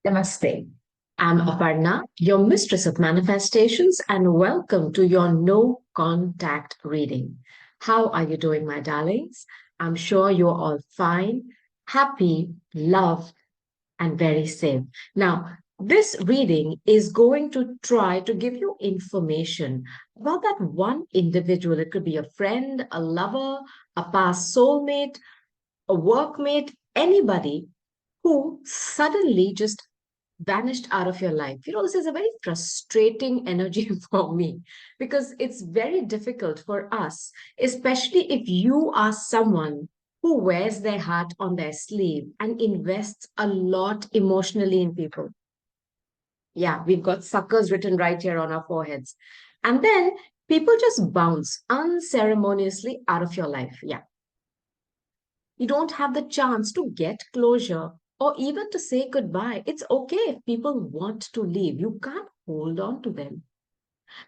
Namaste. I'm Aparna, your mistress of manifestations, and welcome to your no contact reading. How are you doing, my darlings? I'm sure you're all fine, happy, loved, and very safe. Now, this reading is going to try to give you information about that one individual. It could be a friend, a lover, a past soulmate, a workmate, anybody who suddenly just vanished out of your life. This is a very frustrating energy for me because it's very difficult for us, especially if you are someone who wears their heart on their sleeve and invests a lot emotionally in people. Yeah, we've got suckers written right here on our foreheads. And then people just bounce unceremoniously out of your life. Yeah. You don't have the chance to get closure or even to say goodbye. It's okay if people want to leave. You can't hold on to them.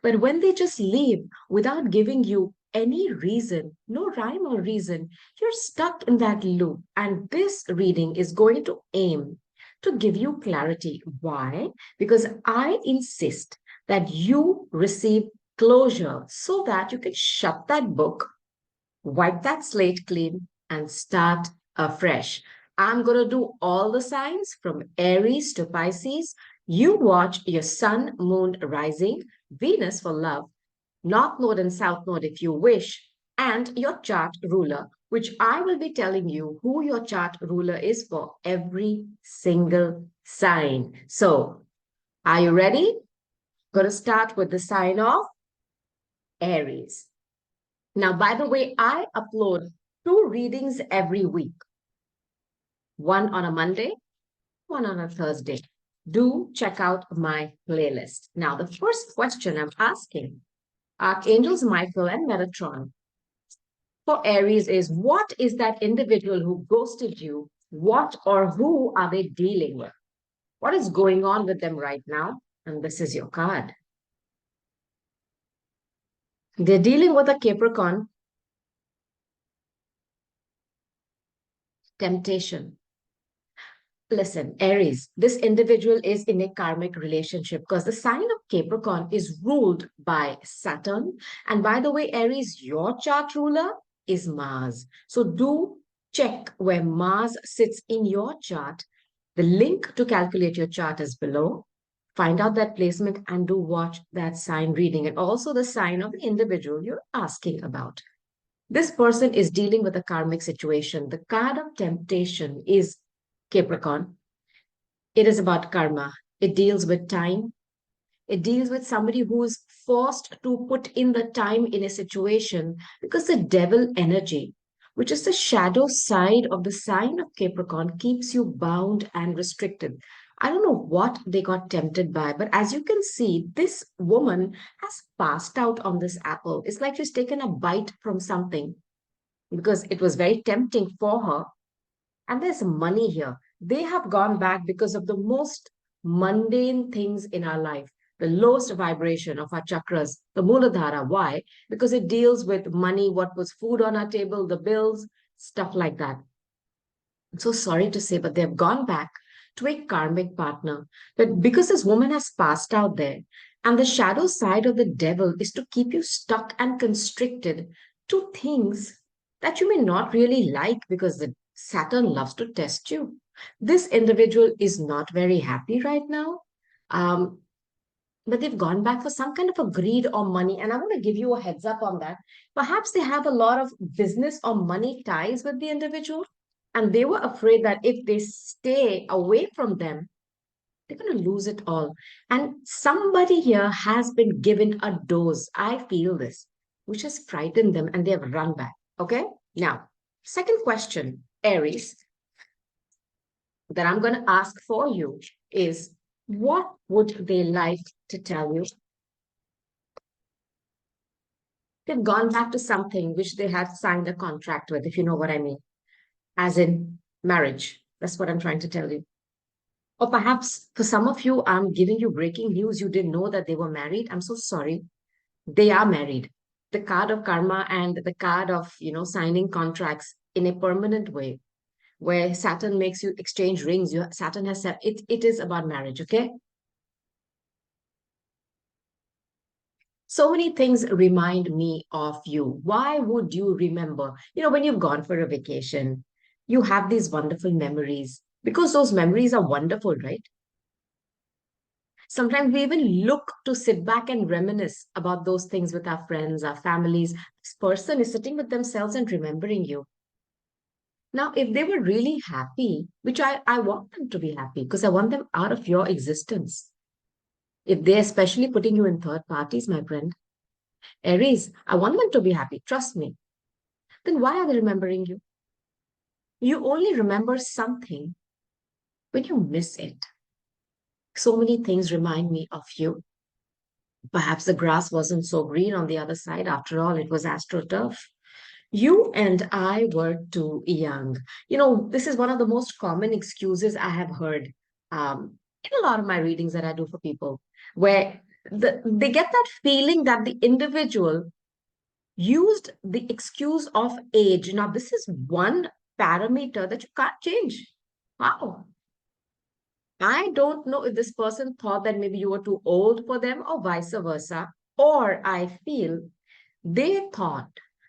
But when they just leave without giving you any reason, no rhyme or reason, you're stuck in that loop. And this reading is going to aim to give you clarity. Why? Because I insist that you receive closure so that you can shut that book, wipe that slate clean, and start afresh. I'm going to do all the signs from Aries to Pisces. You watch your sun, moon, rising, Venus for love, North Node and South Node if you wish, and your chart ruler, which I will be telling you who your chart ruler is for every single sign. So, are you ready? Going to start with the sign of Aries. Now, by the way, I upload 2 readings every week, one on a Monday, one on a Thursday. Do check out my playlist. Now, the first question I'm asking Archangels Michael and Metatron for Aries is, what is that individual who ghosted you? What or who are they dealing with? What is going on with them right now? And this is your card. They're dealing with a Capricorn, temptation. Listen, Aries, this individual is in a karmic relationship because the sign of Capricorn is ruled by Saturn. And by the way, Aries, your chart ruler is Mars. So do check where Mars sits in your chart. The link to calculate your chart is below. Find out that placement and do watch that sign reading and also the sign of the individual you're asking about. This person is dealing with a karmic situation. The card of temptation is Capricorn. It is about karma. It deals with time. It deals with somebody who is forced to put in the time in a situation because the devil energy, which is the shadow side of the sign of Capricorn, keeps you bound and restricted. I don't know what they got tempted by, but as you can see, this woman has passed out on this apple. It's like she's taken a bite from something because it was very tempting for her. And there's money here. They have gone back because of the most mundane things in our life, the lowest vibration of our chakras, the Muladhara. Why? Because it deals with money, what was food on our table, the bills, stuff like that. I'm so sorry to say, but they've gone back to a karmic partner. But because this woman has passed out there, and the shadow side of the devil is to keep you stuck and constricted to things that you may not really like because the Saturn loves to test you. This individual is not very happy right now. Um, but they've gone back for some kind of a greed or money. And I want to give you a heads up on that. Perhaps they have a lot of business or money ties with the individual. And they were afraid that if they stay away from them, they're going to lose it all. And somebody here has been given a dose. I feel this, which has frightened them and they have run back. Okay. Now, second question, Aries, that I'm going to ask for you is, what would they like to tell you? They've gone back to something which they had signed a contract with, if you know what I mean, as in marriage. That's what I'm trying to tell you. Or perhaps for some of you, I'm giving you breaking news. You didn't know that they were married. I'm so sorry. They are married. The card of karma and the card of, signing contracts in a permanent way. where Saturn makes you exchange rings. Saturn has said it is about marriage, okay? So many things remind me of you. Why would you remember? When you've gone for a vacation, you have these wonderful memories because those memories are wonderful, right? Sometimes we even look to sit back and reminisce about those things with our friends, our families. This person is sitting with themselves and remembering you. Now, if they were really happy, which I want them to be happy because I want them out of your existence. If they're especially putting you in third parties, my friend, Aries, I want them to be happy. Trust me. Then why are they remembering you? You only remember something when you miss it. So many things remind me of you. Perhaps the grass wasn't so green on the other side. After all, it was astroturf. You and I were too young. This is one of the most common excuses I have heard in a lot of my readings that I do for people, where they get that feeling that the individual used the excuse of age. Now, this is one parameter that you can't change. How? I don't know if this person thought that maybe you were too old for them or vice versa. Or I feel they thought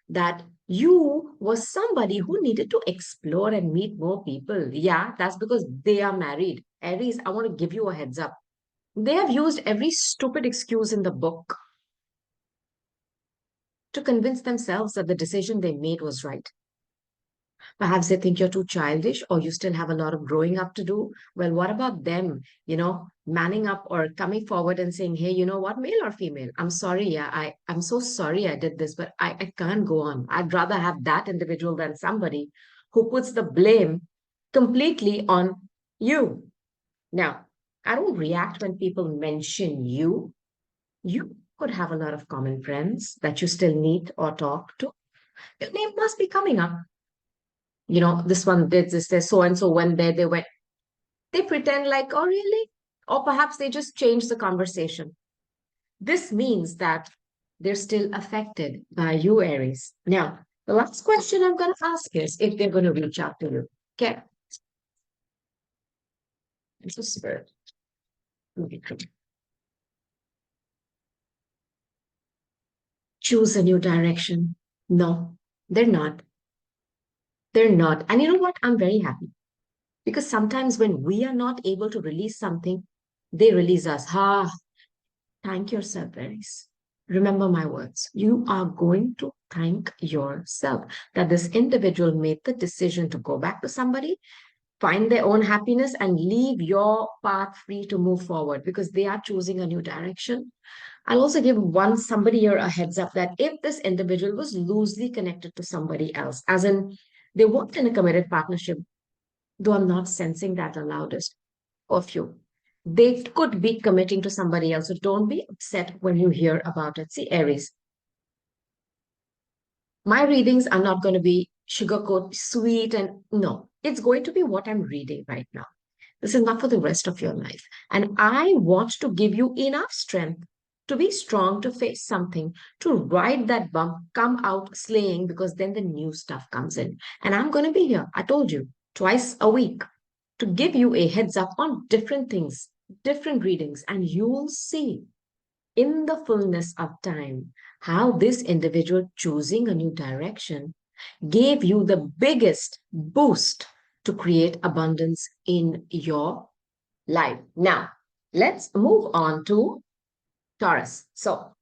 that you were somebody who needed to explore and meet more people. Yeah, that's because they are married. Aries, I want to give you a heads up. They have used every stupid excuse in the book to convince themselves that the decision they made was right. Perhaps they think you're too childish or you still have a lot of growing up to do. Well, what about them, manning up or coming forward and saying, hey, you know what, male or female? I'm sorry. Yeah, I'm so sorry I did this, but I can't go on. I'd rather have that individual than somebody who puts the blame completely on you. Now, I don't react when people mention you. You could have a lot of common friends that you still meet or talk to. Your name must be coming up. This one did this, there's so and so went there, they went. They pretend like, oh, really? Or perhaps they just change the conversation. This means that they're still affected by you, Aries. Now, the last question I'm going to ask is if they're going to reach out to you. Okay. It's a spirit. Choose a new direction. No, they're not. They're not. And you know what? I'm very happy because sometimes when we are not able to release something, they release us. Thank yourself, Aries. Remember my words. You are going to thank yourself that this individual made the decision to go back to somebody, find their own happiness, and leave your path free to move forward because they are choosing a new direction. I'll also give somebody here a heads up that if this individual was loosely connected to somebody else, as in they weren't in a committed partnership, though I'm not sensing that the loudest of you. They could be committing to somebody else. So don't be upset when you hear about it. See, Aries, my readings are not going to be sugarcoat sweet and no, it's going to be what I'm reading right now. This is not for the rest of your life. And I want to give you enough strength to be strong, to face something, to ride that bump, come out slaying, because then the new stuff comes in. And I'm going to be here. I told you, twice a week to give you a heads up on different things, different readings, and you'll see in the fullness of time how this individual choosing a new direction gave you the biggest boost to create abundance in your life. Now, let's move on to Taurus. So,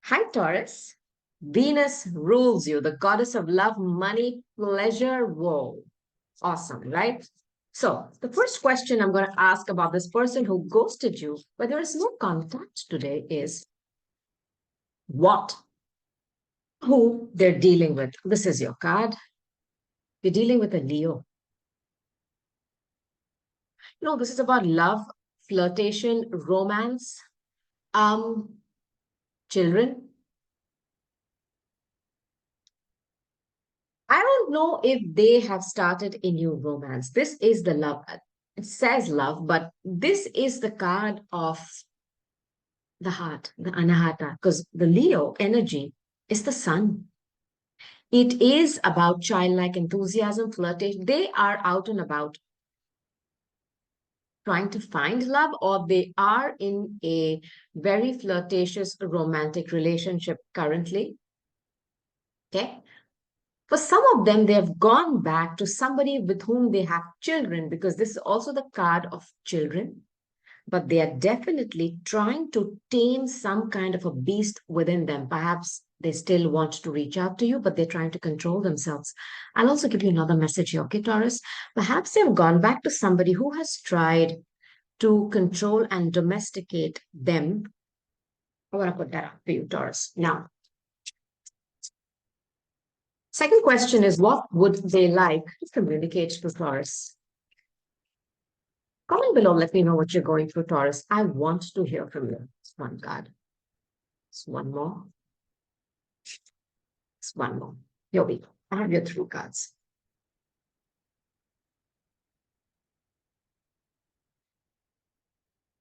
hi, Taurus. Venus rules you, the goddess of love, money, pleasure. Whoa, awesome, right? So, the first question I'm going to ask about this person who ghosted you, but there is no contact today, is what, who they're dealing with. This is your card. You're dealing with a Leo. This is about love, flirtation, romance, um, children. I don't know if they have started a new romance. This is the love. It says love, but this is the card of the heart, the anahata, because the Leo energy is the sun. It is about childlike enthusiasm, flirtation. They are out and about trying to find love, or they are in a very flirtatious romantic relationship currently. Okay. For some of them, they have gone back to somebody with whom they have children, because this is also the card of children. But they are definitely trying to tame some kind of a beast within them. Perhaps they still want to reach out to you, but they're trying to control themselves. I'll also give you another message here, okay, Taurus? Perhaps they've gone back to somebody who has tried to control and domesticate them. I want to put that up for you, Taurus. Now, second question is, what would they like to communicate to Taurus? Comment below, let me know what you're going through, Taurus. I want to hear from you. It's one card. It's one more. It's one more. Here we go. I have your three cards.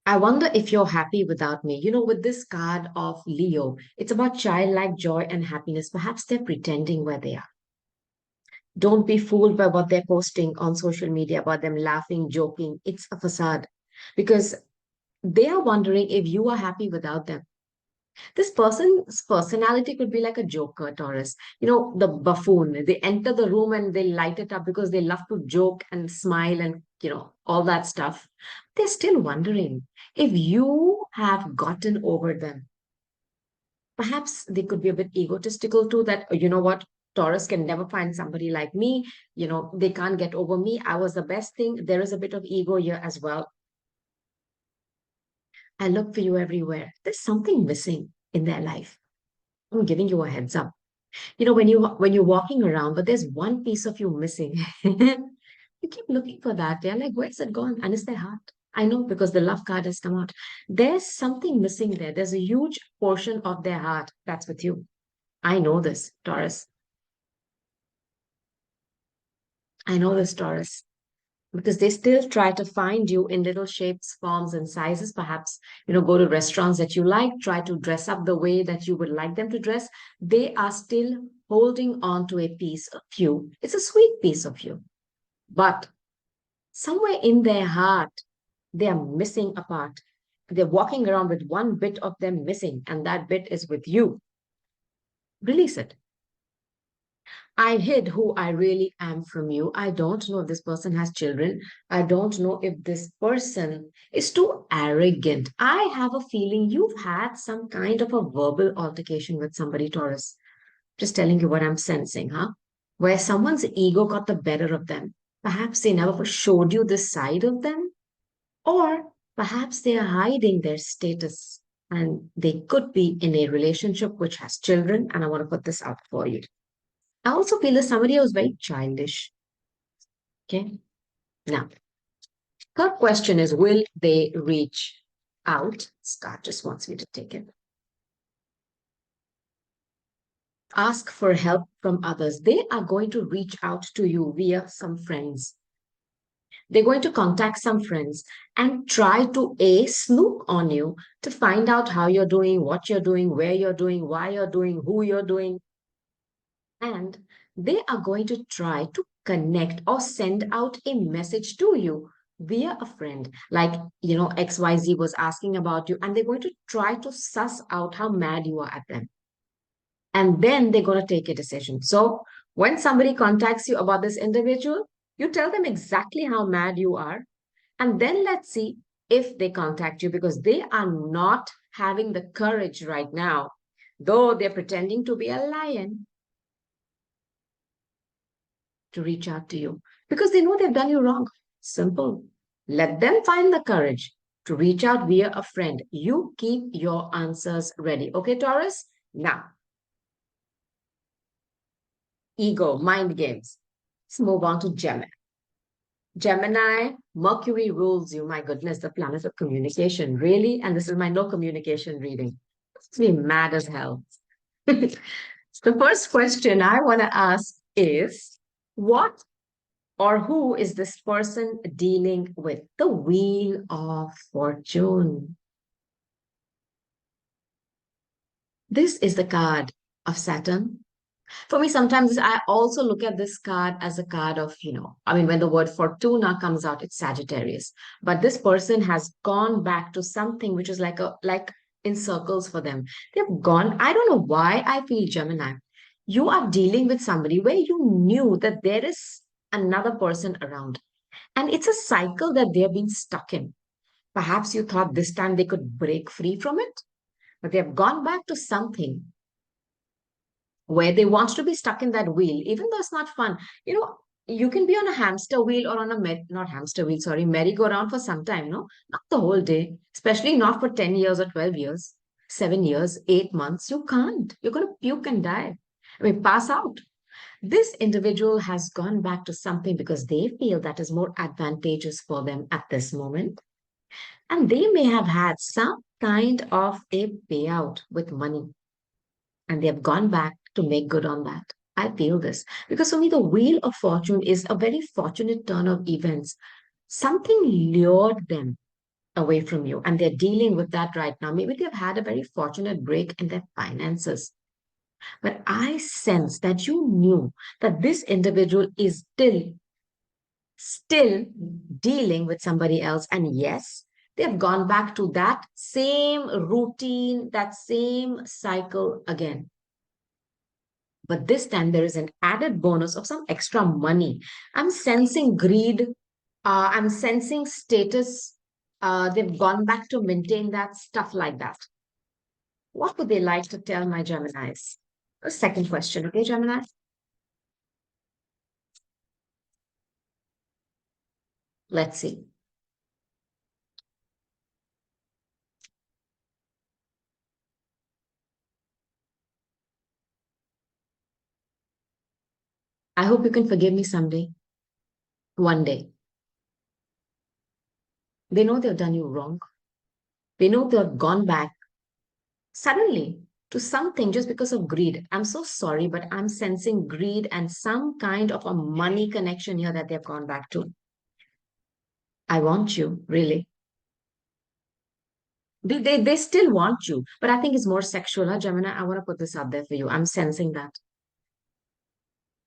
I wonder if you're happy without me. You know, with this card of Leo, it's about childlike joy and happiness. Perhaps they're pretending where they are. Don't be fooled by what they're posting on social media about them laughing, joking. It's a facade, because they are wondering if you are happy without them. This person's personality could be like a joker, Taurus. You know, the buffoon. They enter the room and they light it up because they love to joke and smile and, all that stuff. They're still wondering if you have gotten over them. Perhaps they could be a bit egotistical too, that, you know what, Taurus can never find somebody like me. They can't get over me. I was the best thing. There is a bit of ego here as well. I look for you everywhere. There's something missing in their life. I'm giving you a heads up. When you're walking around, but there's one piece of you missing. You keep looking for that. They're like, where's it gone? And it's their heart. I know, because the love card has come out. There's something missing there. There's a huge portion of their heart that's with you. I know this, Taurus. I know this, Taurus. Because they still try to find you in little shapes, forms, and sizes. Perhaps, go to restaurants that you like, try to dress up the way that you would like them to dress. They are still holding on to a piece of you. It's a sweet piece of you. But somewhere in their heart, they are missing a part. They're walking around with one bit of them missing, and that bit is with you. Release it. I hid who I really am from you. I don't know if this person has children. I don't know if this person is too arrogant. I have a feeling you've had some kind of a verbal altercation with somebody, Taurus. Just telling you what I'm sensing, huh? Where someone's ego got the better of them. Perhaps they never showed you this side of them, or perhaps they are hiding their status and they could be in a relationship which has children. And I want to put this out for you. I also feel there's somebody who's very childish. Okay. Now, third question is, will they reach out? Scott just wants me to take it. Ask for help from others. They are going to reach out to you via some friends. They're going to contact some friends and try to snoop on you to find out how you're doing, what you're doing, where you're doing, why you're doing, who you're doing. And they are going to try to connect or send out a message to you via a friend. Like, XYZ was asking about you, and they're going to try to suss out how mad you are at them. And then they're going to take a decision. So when somebody contacts you about this individual, you tell them exactly how mad you are. And then let's see if they contact you, because they are not having the courage right now, though they're pretending to be a lion, to reach out to you because they know they've done you wrong. Simple. Let them find the courage to reach out via a friend. You keep your answers ready. Okay, Taurus? Now, ego, mind games. Let's move on to Gemini. Gemini, Mercury rules you. My goodness, the planet of communication. Really? And this is my no communication reading. It's me mad as hell. The first question I want to ask is, what or who is this person dealing with? The Wheel of Fortune. This is the card of Saturn, For me, sometimes I also look at this card as a card of, I mean, when the word Fortuna comes out, it's Sagittarius. But this person has gone back to something which is like in circles for them. They've gone, I don't know why I feel Gemini. You are dealing with somebody where you knew that there is another person around. And it's a cycle that they're being stuck in. Perhaps you thought this time they could break free from it, but they have gone back to something where they want to be stuck in that wheel, even though it's not fun. You can be on a hamster wheel or on a not hamster wheel, sorry, merry-go-round for some time, no? Not the whole day, especially not for 10 years or 12 years, 7 years, 8 months. You can't. You're going to puke and die. I mean, pass out. This individual has gone back to something because they feel that is more advantageous for them at this moment. And they may have had some kind of a payout with money and they have gone back to make good on that. I feel this because for me, the wheel of fortune is a very fortunate turn of events. Something lured them away from you, and they're dealing with that right now. Maybe they've had a very fortunate break in their finances. But I sense that you knew that this individual is still dealing with somebody else. And yes, they've gone back to that same routine, that same cycle again. But this time there is an added bonus of some extra money. I'm sensing greed. I'm sensing status. They've gone back to maintain that stuff like that. What would they like to tell my Geminis? A second question, okay, Gemini? Let's see. I hope you can forgive me someday, one day. They know they've done you wrong. They know they've gone back suddenly to something just because of greed. I'm so sorry, but I'm sensing greed and some kind of a money connection here that they've gone back to. I want you, really. They still want you, but I think it's more sexual, huh, Gemini? I want to put this out there for you. I'm sensing that.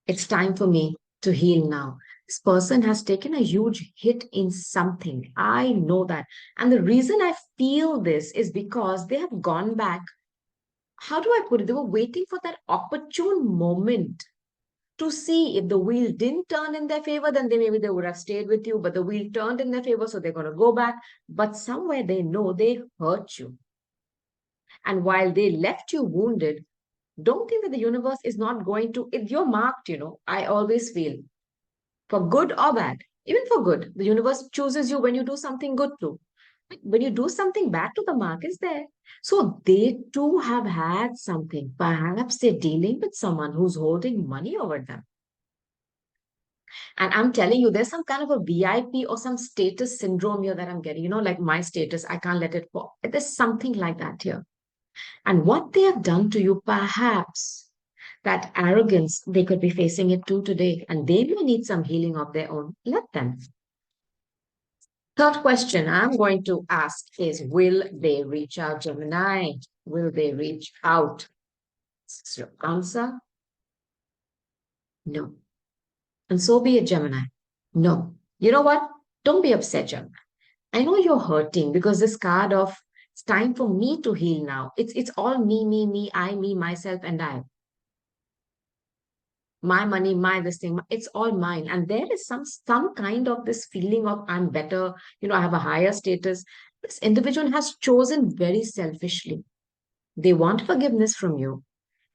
It's time for me to heal now. This person has taken a huge hit in something. I know that. And the reason I feel this is because they have gone back. How do I put it? They were waiting for that opportune moment to see if the wheel didn't turn in their favor, then maybe they would have stayed with you, but the wheel turned in their favor, so they're going to go back. But somewhere they know they hurt you. And while they left you wounded, don't think that the universe is not going to, if you're marked, I always feel for good or bad, even for good, the universe chooses you when you do something good too. When you do something bad to, the mark is there. So they too have had something. Perhaps they're dealing with someone who's holding money over them. And I'm telling you, there's some kind of a VIP or some status syndrome here that I'm getting, like my status, I can't let it fall. There's something like that here. And what they have done to you, perhaps that arrogance, they could be facing it too today, and they may need some healing of their own. Let them. Third question I'm going to ask is, will they reach out, Gemini? Will they reach out? Is your answer? No. And so be it, Gemini. No. You know what? Don't be upset, Gemini. I know you're hurting because this card of it's time for me to heal now. It's all me, I, me, myself, and I. My money, my this thing, it's all mine. And there is some kind of this feeling of I'm better, I have a higher status. This individual has chosen very selfishly. They want forgiveness from you.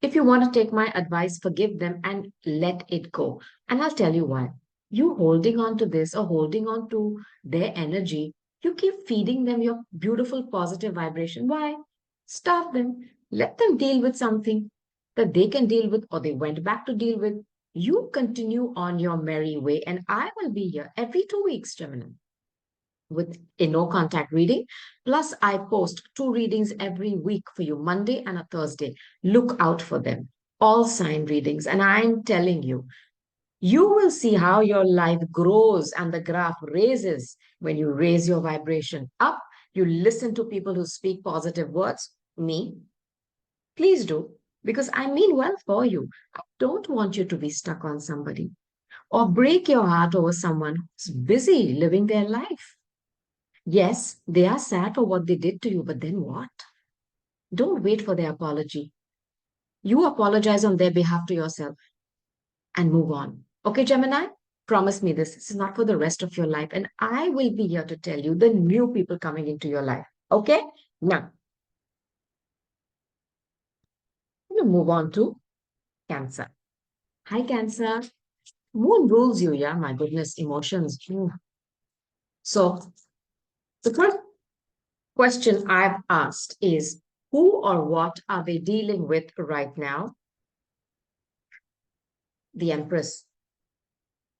If you want to take my advice, forgive them and let it go. And I'll tell you why. You holding on to this or holding on to their energy, you keep feeding them your beautiful positive vibration. Why? Stop them. Let them deal with something that they can deal with or they went back to deal with. You continue on your merry way, and I will be here every 2 weeks, Gemini, with a no contact reading. Plus, I post 2 readings every week for you, Monday and a Thursday. Look out for them. All sign readings. And I'm telling you, you will see how your life grows and the graph raises when you raise your vibration up. You listen to people who speak positive words. Me, please do. because I mean well for you. I don't want you to be stuck on somebody or break your heart over someone who's busy living their life. Yes, they are sad for what they did to you, but then what? Don't wait for their apology. You apologize on their behalf to yourself and move on. Okay, Gemini? Promise me this. This is not for the rest of your life. And I will be here to tell you the new people coming into your life. Okay? Now, we'll move on to Cancer. Hi, Cancer. Moon rules you, yeah? My goodness, emotions. So, the first question I've asked is who or what are they dealing with right now? The Empress.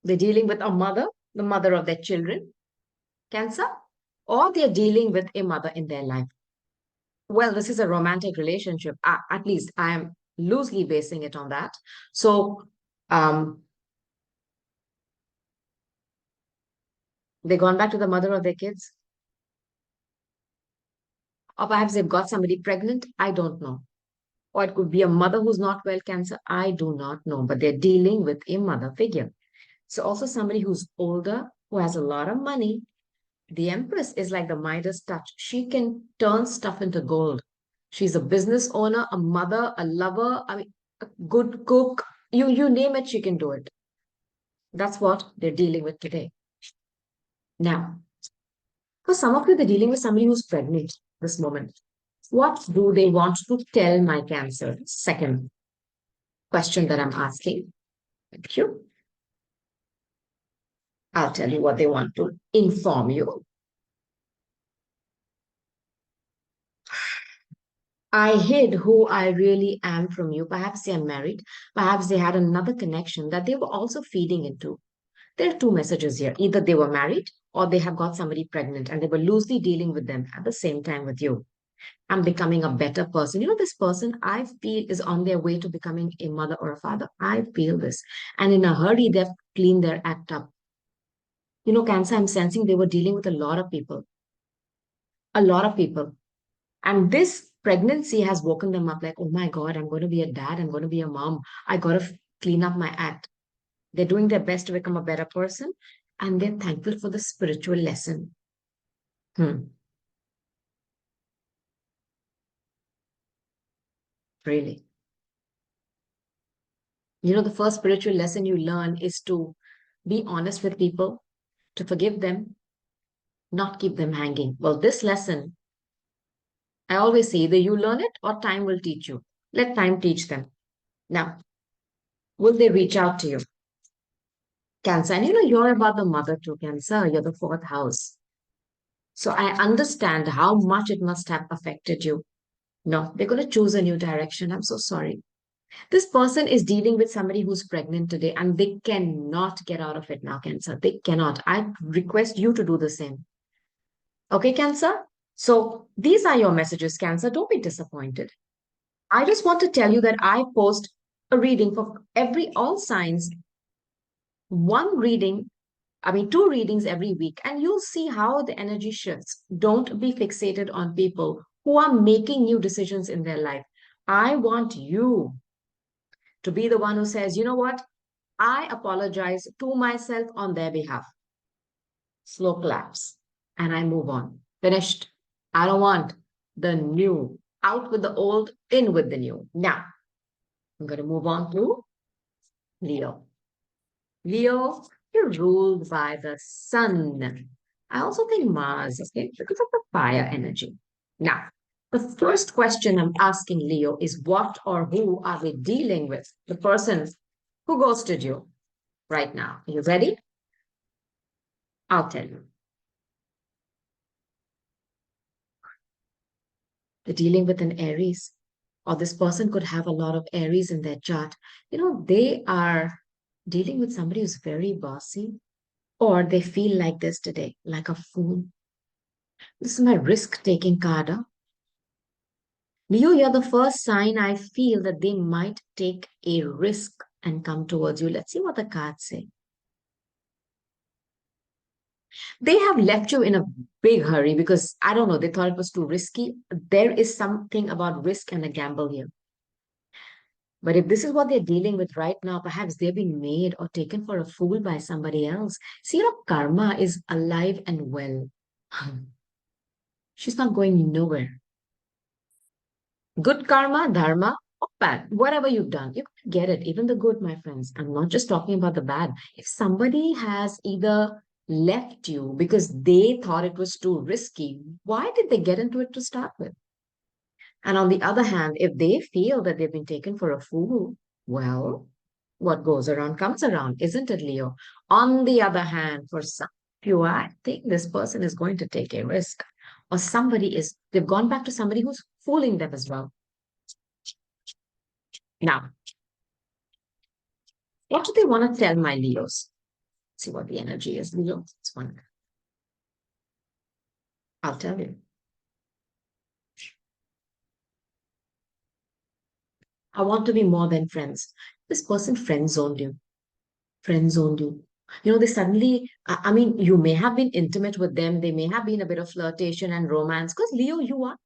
They're dealing with a mother, the mother of their children, Cancer, or they're dealing with a mother in their life. Well, this is a romantic relationship. At least I am loosely basing it on that. So, um, they've gone back to the mother of their kids, or perhaps they've got somebody pregnant. I don't know. Or it could be a mother who's not well, Cancer. I do not know, but they're dealing with a mother figure. So, also somebody who's older, who has a lot of money. The Empress is like the Midas touch. She can turn stuff into gold. She's a business owner, a mother, a lover, I mean, a good cook. You name it, she can do it. That's what they're dealing with today. Now, for some of you, they're dealing with somebody who's pregnant this moment. What do they want to tell my Cancer? Second question that I'm asking. Thank you. I'll tell you what they want to inform you. I hid who I really am from you. Perhaps they are married. Perhaps they had another connection that they were also feeding into. There are two messages here. Either they were married or they have got somebody pregnant and they were loosely dealing with them at the same time with you. I'm becoming a better person. You know, this person I feel is on their way to becoming a mother or a father. I feel this. And in a hurry, they've cleaned their act up. You know, Cancer, I'm sensing they were dealing with a lot of people. A lot of people. And this pregnancy has woken them up like, oh my God, I'm going to be a dad. I'm going to be a mom. I got to clean up my act. They're doing their best to become a better person. And they're thankful for the spiritual lesson. Really. You know, the first spiritual lesson you learn is to be honest with people, to forgive them, not keep them hanging. Well, this lesson, I always say either you learn it or time will teach you. Let time teach them. Now, will they reach out to you? Cancer. And you know, you're about the mother too, Cancer. You're the fourth house. So I understand how much it must have affected you. No, they're going to choose a new direction. I'm so sorry. This person is dealing with somebody who's pregnant today and they cannot get out of it now, Cancer. They cannot. I request you to do the same. Okay, Cancer? So these are your messages, Cancer. Don't be disappointed. I just want to tell you that I post a reading for all signs, one reading, I mean, two readings every week, and you'll see how the energy shifts. Don't be fixated on people who are making new decisions in their life. I want you to be the one who says, you know what? I apologize to myself on their behalf. Slow claps. And I move on. Finished. I don't want the new. Out with the old, in with the new. Now, I'm going to move on to Leo. Leo, you're ruled by the sun. I also think Mars, okay, because of the fire energy. Now, the first question I'm asking Leo is what or who are we dealing with? The person who ghosted you right now. Are you ready? I'll tell you. They're dealing with an Aries, or this person could have a lot of Aries in their chart. You know, they are dealing with somebody who's very bossy, or they feel like this today, like a fool. This is my risk-taking card. Huh? Leo, you're the first sign I feel that they might take a risk and come towards you. Let's see what the cards say. They have left you in a big hurry because, I don't know, they thought it was too risky. There is something about risk and a gamble here. But if this is what they're dealing with right now, perhaps they're being made or taken for a fool by somebody else. See, karma is alive and well. She's not going nowhere. Good karma, dharma, or bad, whatever you've done, you can get it, even the good, my friends. I'm not just talking about the bad. If somebody has either left you because they thought it was too risky, why did they get into it to start with? And on the other hand, if they feel that they've been taken for a fool, well, what goes around comes around, isn't it, Leo? On the other hand, for some of you, I think this person is going to take a risk. Or they've gone back to somebody who's fooling them as well. Now, what do they want to tell my Leos? See what the energy is, Leo. It's one. I'll tell you. I want to be more than friends. This person friend zoned you. Friend zoned you. They suddenly, I mean, you may have been intimate with them. They may have been a bit of flirtation and romance. Because Leo, you are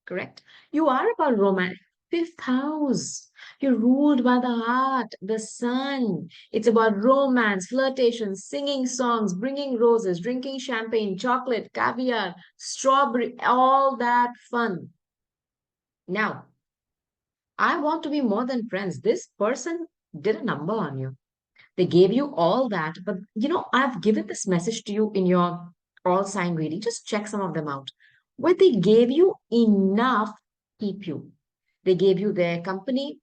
correct. You are about romance. Fifth house. You're ruled by the heart, the sun. It's about romance, flirtation, singing songs, bringing roses, drinking champagne, chocolate, caviar, strawberry, all that fun. Now, I want to be more than friends. This person did a number on you. They gave you all that, but I've given this message to you in your all sign reading. Just check some of them out. Where they gave you enough, keep you. They gave you their company,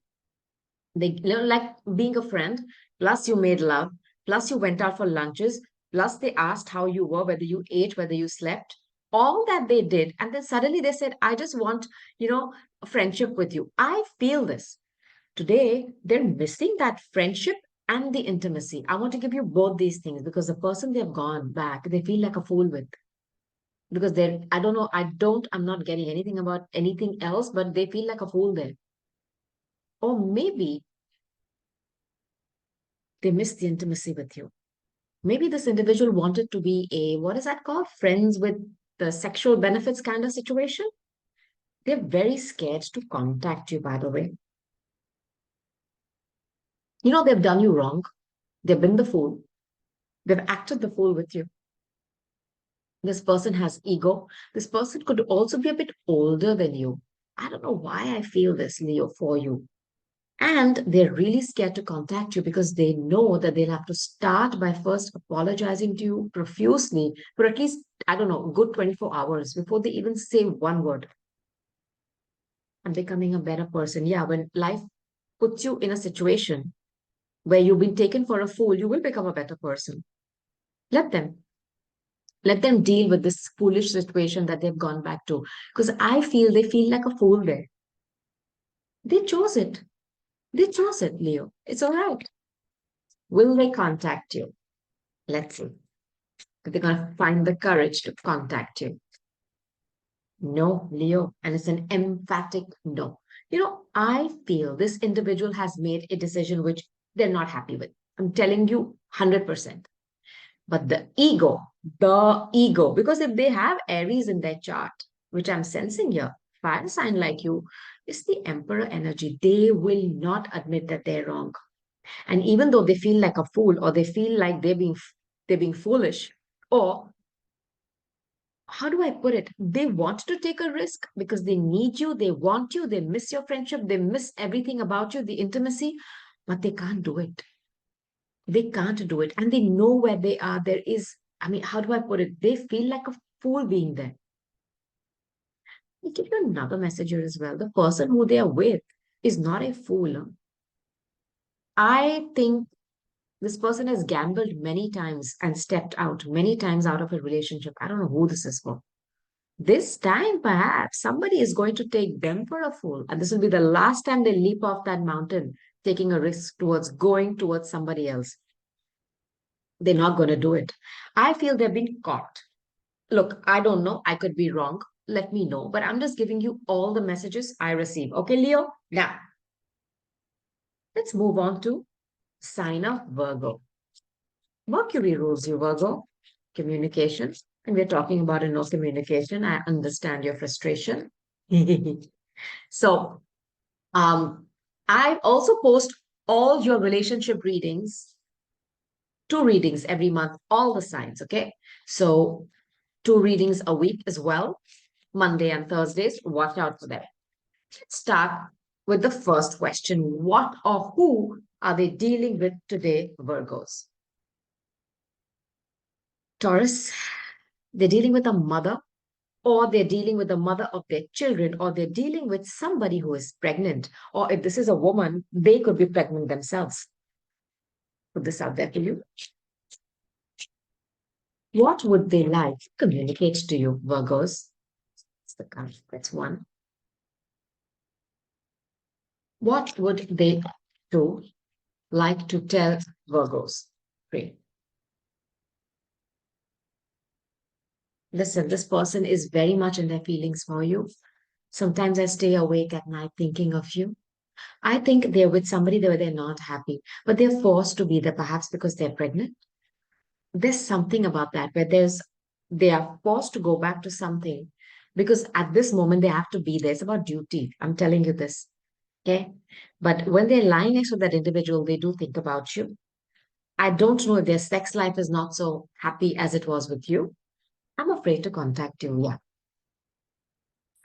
like being a friend, plus you made love, plus you went out for lunches, plus they asked how you were, whether you ate, whether you slept, all that they did. And then suddenly they said, I just want, a friendship with you. I feel this. Today, they're missing that friendship and the intimacy. I want to give you both these things because the person they've gone back, they feel like a fool with. Because I don't know, I'm not getting anything about anything else, but they feel like a fool there. Or maybe they miss the intimacy with you. Maybe this individual wanted to be what is that called? Friends with the sexual benefits kind of situation. They're very scared to contact you, by the way. They've done you wrong. They've been the fool. They've acted the fool with you. This person has ego. This person could also be a bit older than you. I don't know why I feel this, Leo, for you. And they're really scared to contact you because they know that they'll have to start by first apologizing to you profusely for at least, I don't know, good 24 hours before they even say one word. I'm becoming a better person. Yeah, when life puts you in a situation where you've been taken for a fool, you will become a better person. Let them. Let them deal with this foolish situation that they've gone back to. Because I feel they feel like a fool there. They chose it. They chose it, Leo. It's all right. Will they contact you? Let's see. If they're going to find the courage to contact you. No, Leo. And it's an emphatic no. I feel this individual has made a decision which they're not happy with. I'm telling you 100%. But the ego, because if they have Aries in their chart, which I'm sensing here, fire sign like you, is the emperor energy. They will not admit that they're wrong. And even though they feel like a fool or they feel like they're being foolish, or how do I put it? They want to take a risk because they need you, they want you, they miss your friendship, they miss everything about you, the intimacy, but they can't do it. They can't do it. And they know where they are. I mean, how do I put it? They feel like a fool being there. I'll give you another message here as well. The person who they are with is not a fool. I think this person has gambled many times and stepped out many times out of a relationship. I don't know who this is for. This time, perhaps somebody is going to take them for a fool. And this will be the last time they leap off that mountain, taking a risk towards going towards somebody else. They're not going to do it. I feel they've been caught. Look, I don't know. I could be wrong. Let me know. But I'm just giving you all the messages I receive. Okay, Leo? Now, let's move on to sign of Virgo. Mercury rules you, Virgo. Communication. And we're talking about no communication. I understand your frustration. So, um, I also post all your relationship readings, 2 readings every month, all the signs, okay? So 2 readings a week as well, Monday and Thursdays. Watch out for them. Let's start with the first question. What or who are they dealing with today, Virgos? Taurus, they're dealing with a mother, or they're dealing with the mother of their children, or they're dealing with somebody who is pregnant, or if this is a woman, they could be pregnant themselves. Put this out there for you. What would they like to communicate to you, Virgos? That's the card. That's one. What would they do like to tell Virgos? Great. Listen, this person is very much in their feelings for you. Sometimes I stay awake at night thinking of you. I think they're with somebody where they're not happy, but they're forced to be there, perhaps because they're pregnant. There's something about that where they are forced to go back to something because at this moment they have to be there. It's about duty. I'm telling you this. Okay. But when they're lying next to that individual, they do think about you. I don't know if their sex life is not so happy as it was with you. I'm afraid to contact you. Yeah.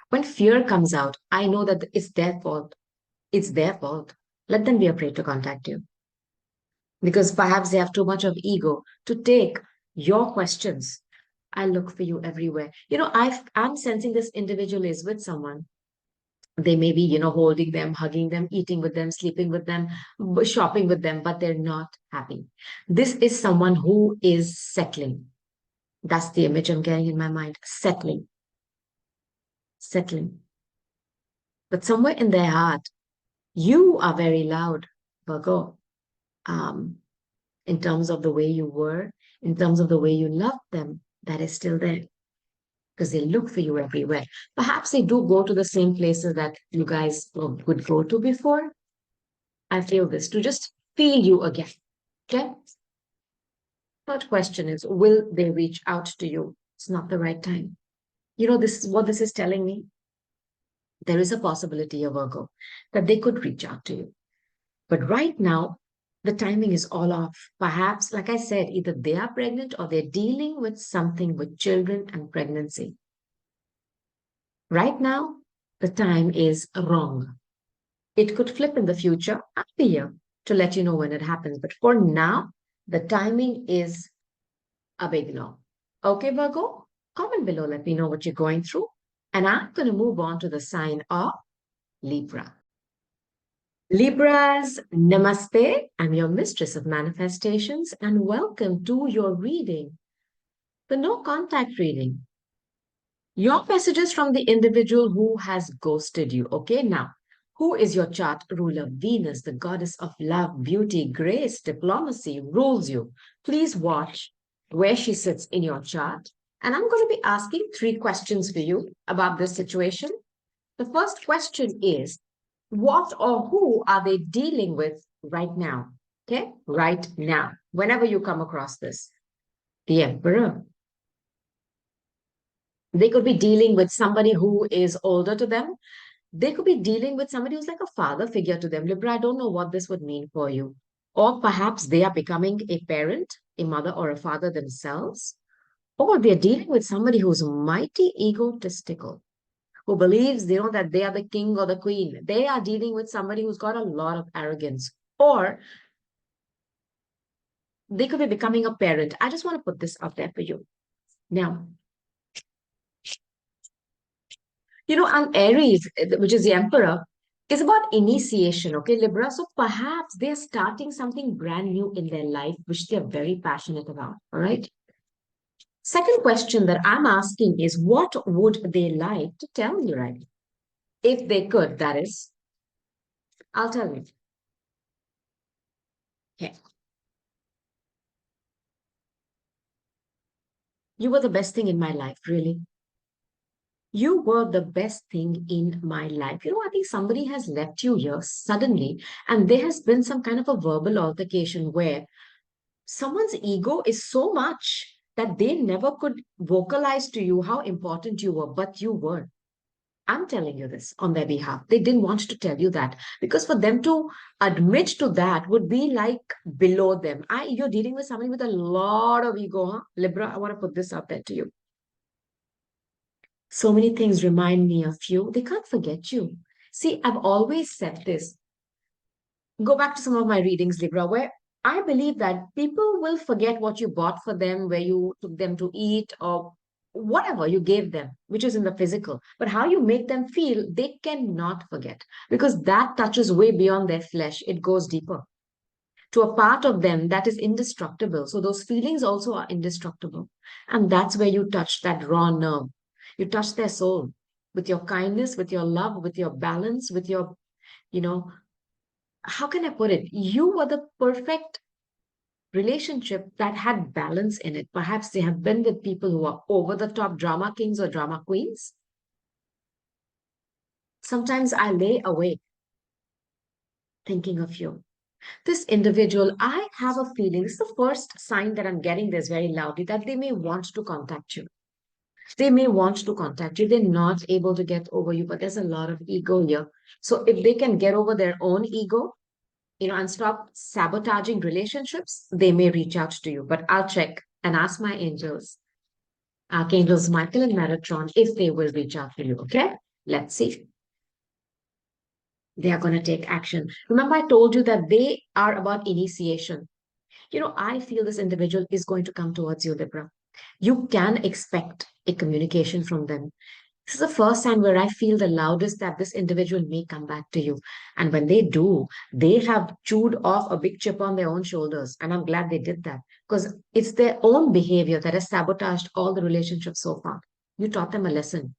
When fear comes out, I know that it's their fault. It's their fault. Let them be afraid to contact you because perhaps they have too much of ego to take your questions. I look for you everywhere. I'm sensing this individual is with someone. They may be, holding them, hugging them, eating with them, sleeping with them, shopping with them, but they're not happy. This is someone who is settling. That's the image I'm getting in my mind. Settling, settling. But somewhere in their heart, you are very loud, Virgo, um, in terms of the way you were, in terms of the way you loved them. That is still there because they look for you everywhere. Perhaps they do go to the same places that you guys would go to before. I feel this to just feel you again. Okay. Third question is, will they reach out to you? It's not the right time. This is what this is telling me. There is a possibility, of Virgo, that they could reach out to you. But right now, the timing is all off. Perhaps, like I said, either they are pregnant or they're dealing with something with children and pregnancy. Right now, the time is wrong. It could flip in the future. I'll be here to let you know when it happens. But for now, the timing is a big no. Okay, Virgo? Comment below. Let me know what you're going through. And I'm going to move on to the sign of Libra. Libras, namaste. I'm your mistress of manifestations, and welcome to your reading, the no contact reading. Your messages from the individual who has ghosted you. Okay, now, who is your chart ruler? Venus, the goddess of love, beauty, grace, diplomacy, rules you. Please watch where she sits in your chart. And I'm going to be asking 3 questions for you about this situation. The first question is, what or who are they dealing with right now? Okay, right now, whenever you come across this. The Emperor. They could be dealing with somebody who is older to them. They could be dealing with somebody who's like a father figure to them. Libra, I don't know what this would mean for you. Or perhaps they are becoming a parent, a mother or a father themselves. Or they're dealing with somebody who's mighty egotistical, who believes, that they are the king or the queen. They are dealing with somebody who's got a lot of arrogance. Or they could be becoming a parent. I just want to put this out there for you. Now, an Aries, which is the emperor, is about initiation, okay, Libra? So perhaps they're starting something brand new in their life, which they're very passionate about, all right? Second question that I'm asking is, what would they like to tell you, right? If they could, that is. I'll tell you. Okay. You were the best thing in my life, really. You were the best thing in my life. I think somebody has left you here suddenly, and there has been some kind of a verbal altercation where someone's ego is so much that they never could vocalize to you how important you were, but you were. I'm telling you this on their behalf. They didn't want to tell you that because for them to admit to that would be like below them. You're dealing with somebody with a lot of ego, huh? Libra, I want to put this out there to you. So many things remind me of you. They can't forget you. See, I've always said this. Go back to some of my readings, Libra, where I believe that people will forget what you bought for them, where you took them to eat, or whatever you gave them, which is in the physical. But how you make them feel, they cannot forget because that touches way beyond their flesh. It goes deeper to a part of them that is indestructible. So those feelings also are indestructible. And that's where you touch that raw nerve. You touch their soul with your kindness, with your love, with your balance, with your, you know, how can I put it? You were the perfect relationship that had balance in it. Perhaps they have been with people who are over the top drama kings or drama queens. Sometimes I lay awake thinking of you. This individual, I have a feeling, this is the first sign that I'm getting this very loudly, that they may want to contact you. They may want to contact you. They're not able to get over you, but there's a lot of ego here. So if they can get over their own ego, and stop sabotaging relationships, they may reach out to you. But I'll check and ask my angels, Archangels Michael and Metatron, if they will reach out to you. Okay? Let's see. They are going to take action. Remember, I told you that they are about initiation. I feel this individual is going to come towards you, Libra. You can expect a communication from them. This is the first time where I feel the loudest that this individual may come back to you. And when they do, they have chewed off a big chip on their own shoulders. And I'm glad they did that because it's their own behavior that has sabotaged all the relationships so far. You taught them a lesson.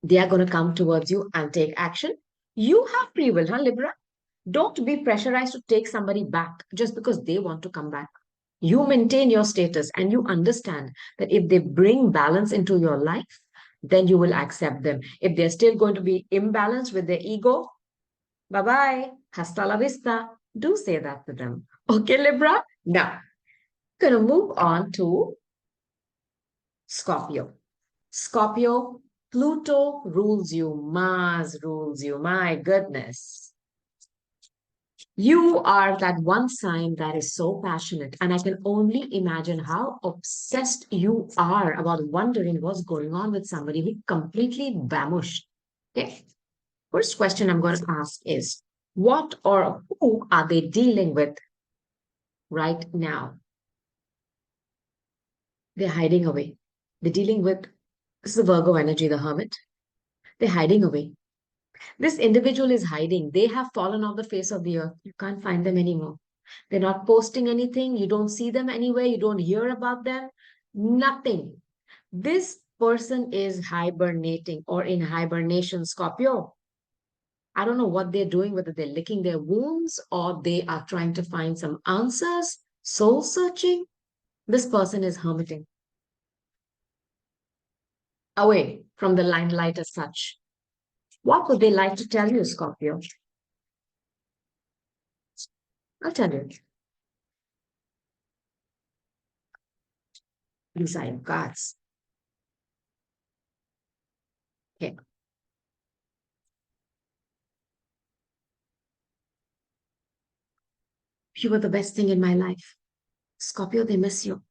They are going to come towards you and take action. You have free will, huh, Libra? Don't be pressurized to take somebody back just because they want to come back. You maintain your status and you understand that if they bring balance into your life, then you will accept them. If they're still going to be imbalanced with their ego, bye bye, hasta la vista. Do say that to them. Okay, Libra? Now, going to move on to Scorpio. Scorpio, Pluto rules you, Mars rules you. My goodness. You are that one sign that is so passionate, and I can only imagine how obsessed you are about wondering what's going on with somebody who completely vanished. Okay. First question I'm going to ask is what or who are they dealing with right now? They're hiding away. They're dealing with this is the Virgo energy, the hermit. They're hiding away. This individual is hiding. They have fallen off the face of the earth. You can't find them anymore. They're not posting anything. You don't see them anywhere. You don't hear about them. Nothing. This person is hibernating or in hibernation, Scorpio. I don't know what they're doing, whether they're licking their wounds or they are trying to find some answers, soul searching. This person is hermiting away from the limelight as such. What would they like to tell you, Scorpio? I'll tell you. These are your cards. Okay. You were the best thing in my life. Scorpio, they miss you.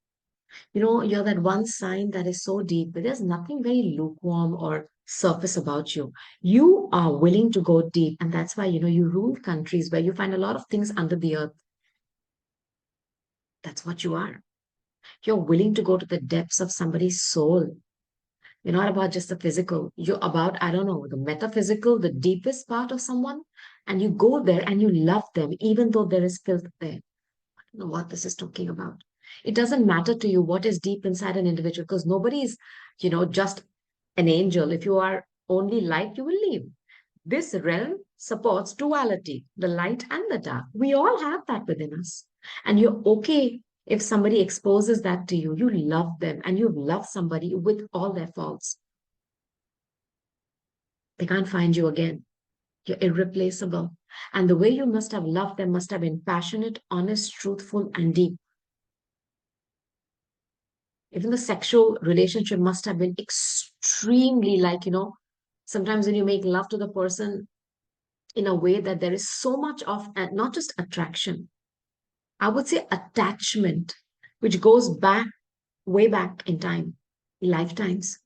You're that one sign that is so deep, but there's nothing very lukewarm or surface about you. You are willing to go deep, and that's why, you rule countries where you find a lot of things under the earth. That's what you are. You're willing to go to the depths of somebody's soul. You're not about just the physical. You're about, I don't know, the metaphysical, the deepest part of someone. And you go there and you love them, even though there is filth there. Know what this is talking about. It doesn't matter to you what is deep inside an individual because nobody is, just an angel. If you are only light, you will leave. This realm supports duality, the light and the dark. We all have that within us. And you're okay if somebody exposes that to you. You love them and you love somebody with all their faults. They can't find you again. You're irreplaceable. And the way you must have loved them must have been passionate, honest, truthful, and deep. Even the sexual relationship must have been extremely, like, Sometimes when you make love to the person in a way that there is so much of not just attraction, I would say attachment, which goes back way back in time, lifetimes.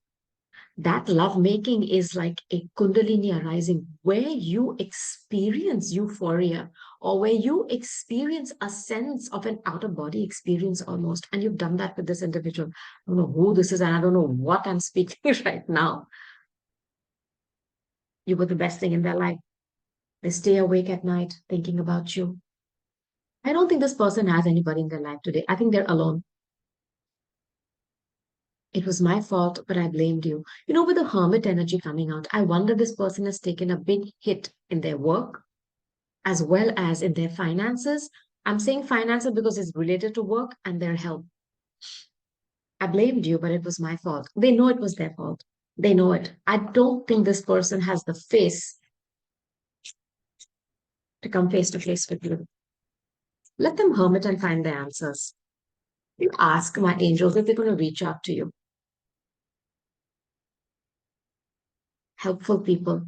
That love making is like a kundalini arising where you experience euphoria or where you experience a sense of an out of body experience almost. And you've done that with this individual. I don't know who this is, and I don't know what I'm speaking right now. You were the best thing in their life. They stay awake at night thinking about you. I don't think this person has anybody in their life today. I think they're alone. It was my fault, but I blamed you. With the hermit energy coming out, I wonder this person has taken a big hit in their work as well as in their finances. I'm saying finances because it's related to work and their health. I blamed you, but it was my fault. They know it was their fault. They know it. I don't think this person has the face to come face to face with you. Let them hermit and find their answers. You ask my angels if they're going to reach out to you. Helpful people.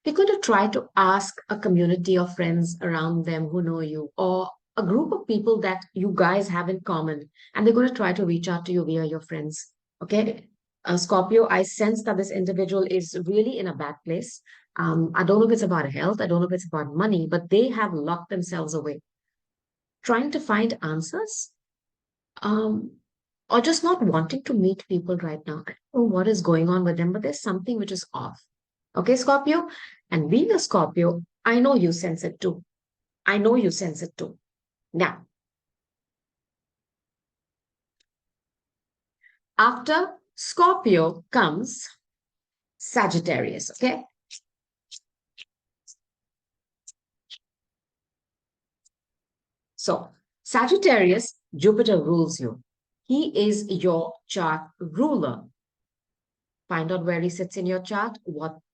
They're going to try to ask a community of friends around them who know you or a group of people that you guys have in common. And they're going to try to reach out to you via your friends. Okay. Scorpio, I sense that this individual is really in a bad place. I don't know if it's about health. I don't know if it's about money, but they have locked themselves away, trying to find answers, um, or just not wanting to meet people right now. I don't know what is going on with them, but there's something which is off. Okay, Scorpio? And being a Scorpio, I know you sense it too. I know you sense it too. Now, after Scorpio comes Sagittarius, okay? So, Sagittarius, Jupiter rules you. He is your chart ruler. Find out where he sits in your chart.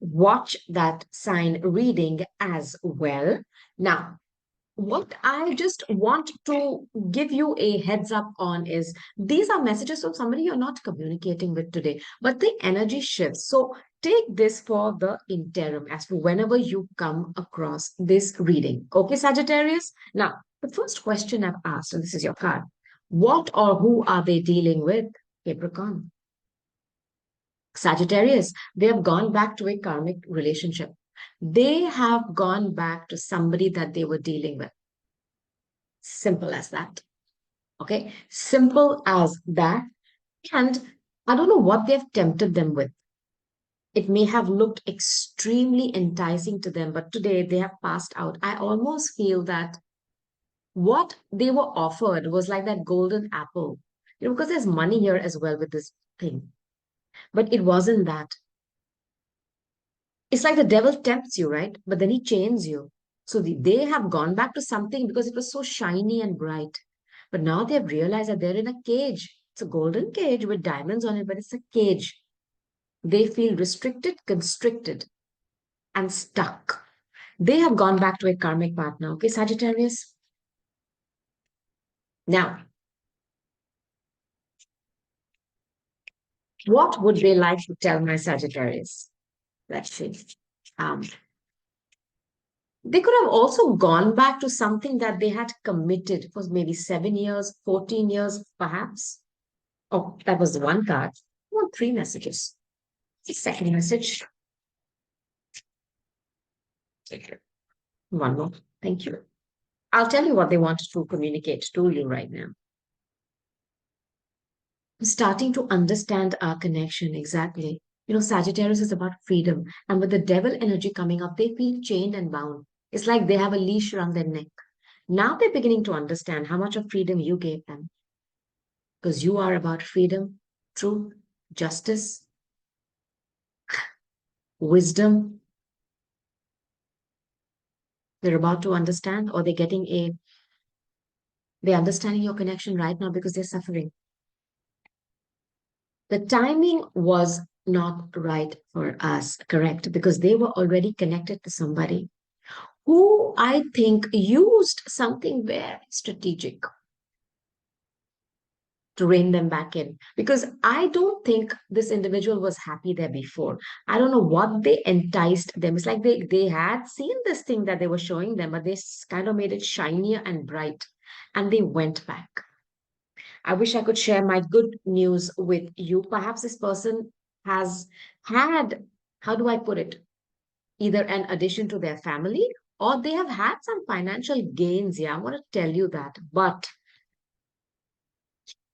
Watch that sign reading as well. Now, what I just want to give you a heads up on is these are messages from somebody you're not communicating with today, but the energy shifts. So take this for the interim as to whenever you come across this reading. Okay, Sagittarius? Now, the first question I've asked, and this is your card, what or who are they dealing with? Capricorn. Sagittarius, they have gone back to a karmic relationship. They have gone back to somebody that they were dealing with. Simple as that. Okay. Simple as that. And I don't know what they've tempted them with. It may have looked extremely enticing to them, but today they have passed out. I almost feel that what they were offered was like that golden apple, because there's money here as well with this thing. But it wasn't that. It's like the devil tempts you, right? But then he chains you. So they have gone back to something because it was so shiny and bright. But now they've realized that they're in a cage. It's a golden cage with diamonds on it, but it's a cage. They feel restricted, constricted, and stuck. They have gone back to a karmic partner. Okay, Sagittarius? Now, what would they like to tell my Sagittarius? Let's see. Um, They could have also gone back to something that they had committed for maybe 7 years, 14 years, perhaps. Oh, that was the one card. I want three messages. The second message. One more. Thank you. I'll tell you what they wanted to communicate to you right now. Starting to understand our connection exactly. Sagittarius is about freedom. And with the devil energy coming up, they feel chained and bound. It's like they have a leash around their neck. Now they're beginning to understand how much of freedom you gave them. Because you are about freedom, truth, justice, wisdom. They're about to understand, or they're understanding your connection right now because they're suffering. The timing was not right for us, correct? Because they were already connected to somebody who I think used something very strategic to rein them back in. Because I don't think this individual was happy there before. I don't know what they enticed them. It's like they had seen this thing that they were showing them, but they kind of made it shinier and bright. And they went back. I wish I could share my good news with you. Perhaps this person has had, how do I put it, either an addition to their family or they have had some financial gains. Yeah, I want to tell you that. But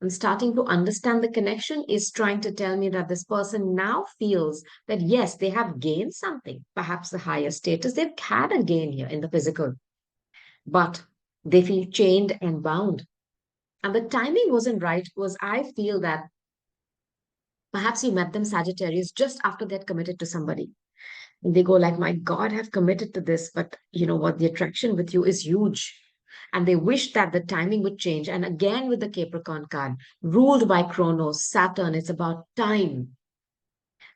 I'm starting to understand the connection is trying to tell me that this person now feels that yes, they have gained something, perhaps a higher status. They've had a gain here in the physical, but they feel chained and bound. And the timing wasn't right, was I feel that perhaps you met them, Sagittarius, just after they'd committed to somebody. And they go like, my God, I've committed to this, but you know what? The attraction with you is huge. And they wish that the timing would change. And again, with the Capricorn card, ruled by Chronos, Saturn, it's about time.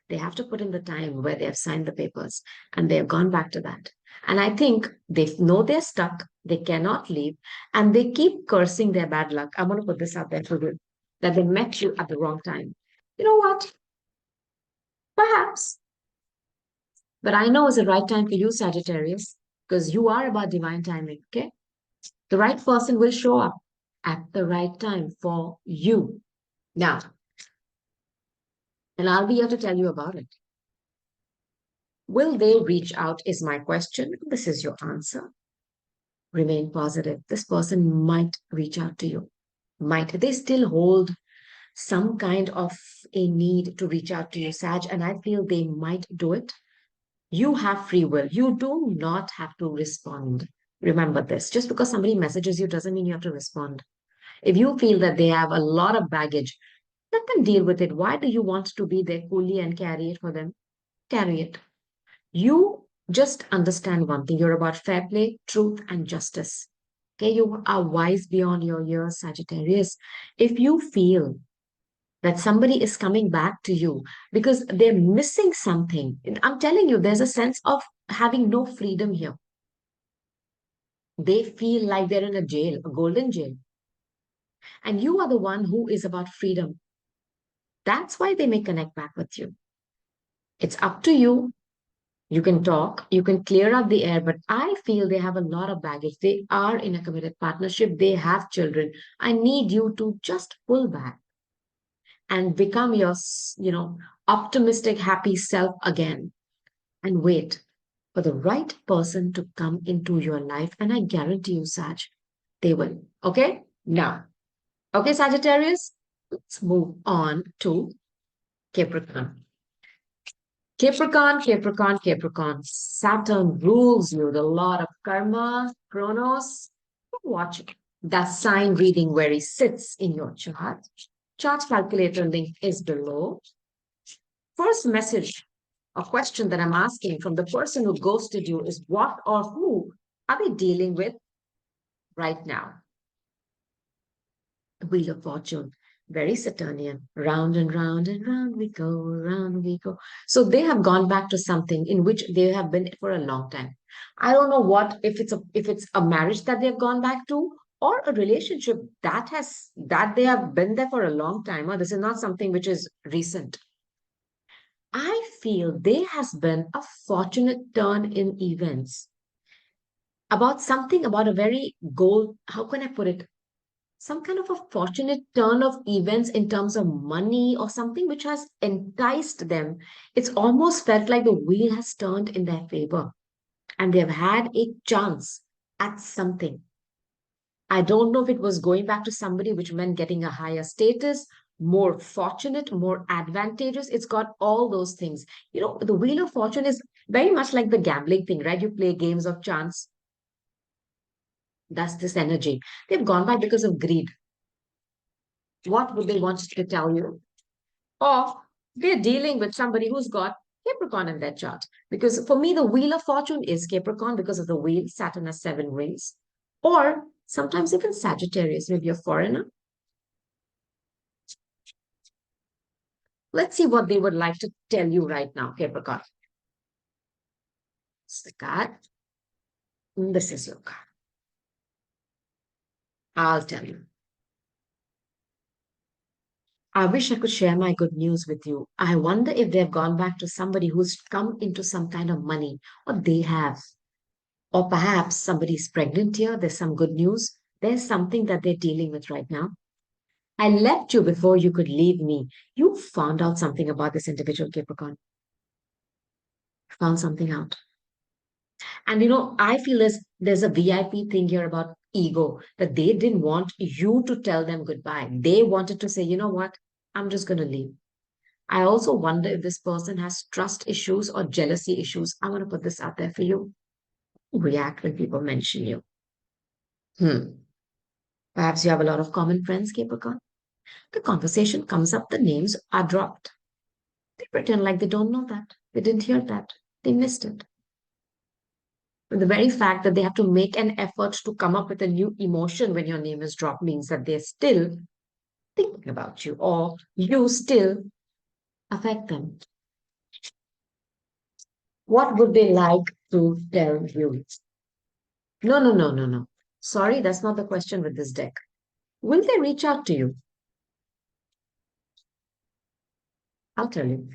They have to put in the time where they have signed the papers and they have gone back to that. And I think they know they're stuck, they cannot leave, and they keep cursing their bad luck. I'm going to put this out there for you that they met you at the wrong time. You know what? Perhaps. But I know it's the right time for you, Sagittarius, because you are about divine timing, okay? The right person will show up at the right time for you. Now, and I'll be here to tell you about it. Will they reach out is my question. This is your answer. Remain positive. This person might reach out to you. Might. They still hold some kind of a need to reach out to you, Sag, and I feel they might do it. You have free will. You do not have to respond. Remember this. Just because somebody messages you doesn't mean you have to respond. If you feel that they have a lot of baggage, let them deal with it. Why do you want to be there coolly and carry it for them? Carry it. You just understand one thing. You're about fair play, truth, and justice. Okay, you are wise beyond your years, Sagittarius. If you feel that somebody is coming back to you because they're missing something, I'm telling you, there's a sense of having no freedom here. They feel like they're in a jail, a golden jail. And you are the one who is about freedom. That's why they may connect back with you. It's up to you. You can talk, you can clear up the air, but I feel they have a lot of baggage. They are in a committed partnership, they have children. I need you to just pull back and become your, optimistic, happy self again and wait for the right person to come into your life. And I guarantee you, Sag, they will. Okay? Now, okay, Sagittarius, let's move on to Capricorn. Capricorn, Capricorn, Capricorn. Saturn rules you. The lot of karma, chronos. Watch the sign reading where he sits in your chart. Chart calculator link is below. First message or question that I'm asking from the person who ghosted you is what or who are they dealing with right now? The Wheel of Fortune, very Saturnian. Round and round and round we go, round we go. So they have gone back to something in which they have been for a long time. I don't know what if it's a marriage that they've gone back to or a relationship that they have been there for a long time. Or this is not something which is recent. I feel there has been a fortunate turn in events about something about a very goal. How can I put it? Some kind of a fortunate turn of events in terms of money or something which has enticed them. It's almost felt like the wheel has turned in their favor and they've had a chance at something. I don't know if it was going back to somebody, which meant getting a higher status, more fortunate, more advantageous. It's got all those things. You know, the Wheel of Fortune is very much like the gambling thing, right? You play games of chance. That's this energy. They've gone back because of greed. What would they want to tell you? Or they're dealing with somebody who's got Capricorn in their chart. Because for me, the Wheel of Fortune is Capricorn because of the wheel. Saturn has 7 wings. Or sometimes even Sagittarius, maybe a foreigner. Let's see what they would like to tell you right now, Capricorn. It's the card. This is your card. I'll tell you. I wish I could share my good news with you. I wonder if they've gone back to somebody who's come into some kind of money, or they have. Or perhaps somebody's pregnant here. There's some good news. There's something that they're dealing with right now. I left you before you could leave me. You found out something about this individual, Capricorn. Found something out. And I feel there's a VIP thing here about ego, that they didn't want you to tell them goodbye. They wanted to say, you know what? I'm just going to leave. I also wonder if this person has trust issues or jealousy issues. I want to put this out there for you. React when people mention you. Hmm. Perhaps you have a lot of common friends, Capricorn. The conversation comes up, the names are dropped. They pretend like they don't know that. They didn't hear that. They missed it. But the very fact that they have to make an effort to come up with a new emotion when your name is dropped means that they're still thinking about you, or you still affect them. What would they like to tell you? No, no, no, no, no. Sorry, that's not the question with this deck. Will they reach out to you? I'll tell you.